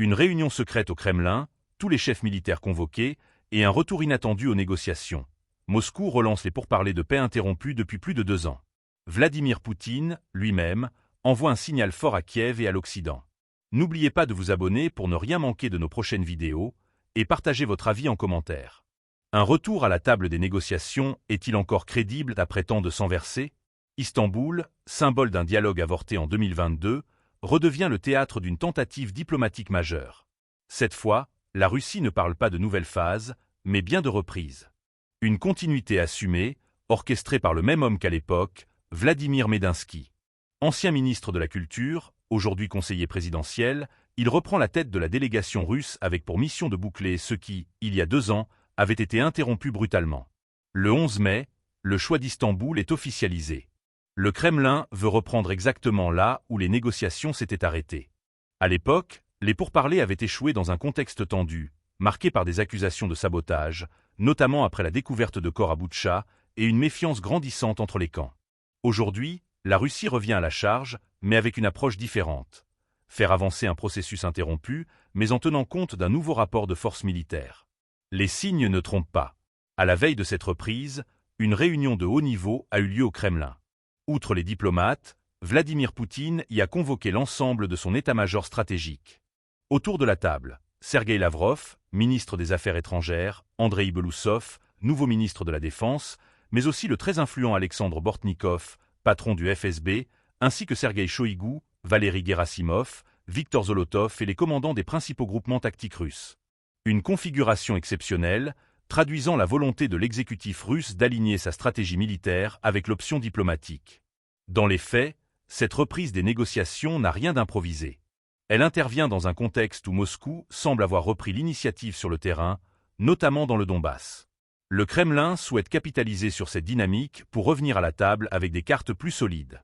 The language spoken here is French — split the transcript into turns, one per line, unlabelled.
Une réunion secrète au Kremlin, tous les chefs militaires convoqués, et un retour inattendu aux négociations. Moscou relance les pourparlers de paix interrompus depuis plus de 2 ans. Vladimir Poutine, lui-même, envoie un signal fort à Kiev et à l'Occident. N'oubliez pas de vous abonner pour ne rien manquer de nos prochaines vidéos, et partagez votre avis en commentaire. Un retour à la table des négociations est-il encore crédible après tant de sang versé? Istanbul, symbole d'un dialogue avorté en 2022, redevient le théâtre d'une tentative diplomatique majeure. Cette fois, la Russie ne parle pas de nouvelle phase, mais bien de reprise. Une continuité assumée, orchestrée par le même homme qu'à l'époque, Vladimir Medinsky. Ancien ministre de la Culture, aujourd'hui conseiller présidentiel, il reprend la tête de la délégation russe avec pour mission de boucler ce qui, il y a 2 ans, avait été interrompu brutalement. Le 11 mai, le choix d'Istanbul est officialisé. Le Kremlin veut reprendre exactement là où les négociations s'étaient arrêtées. À l'époque, les pourparlers avaient échoué dans un contexte tendu, marqué par des accusations de sabotage, notamment après la découverte de corps à Boutcha et une méfiance grandissante entre les camps. Aujourd'hui, la Russie revient à la charge, mais avec une approche différente. Faire avancer un processus interrompu, mais en tenant compte d'un nouveau rapport de force militaire. Les signes ne trompent pas. À la veille de cette reprise, une réunion de haut niveau a eu lieu au Kremlin. Outre les diplomates, Vladimir Poutine y a convoqué l'ensemble de son état-major stratégique. Autour de la table, Sergueï Lavrov, ministre des Affaires étrangères, Andrei Belousov, nouveau ministre de la Défense, mais aussi le très influent Alexandre Bortnikov, patron du FSB, ainsi que Sergueï Shoïgu, Valery Gerasimov, Viktor Zolotov et les commandants des principaux groupements tactiques russes. Une configuration exceptionnelle, traduisant la volonté de l'exécutif russe d'aligner sa stratégie militaire avec l'option diplomatique. Dans les faits, cette reprise des négociations n'a rien d'improvisé. Elle intervient dans un contexte où Moscou semble avoir repris l'initiative sur le terrain, notamment dans le Donbass. Le Kremlin souhaite capitaliser sur cette dynamique pour revenir à la table avec des cartes plus solides.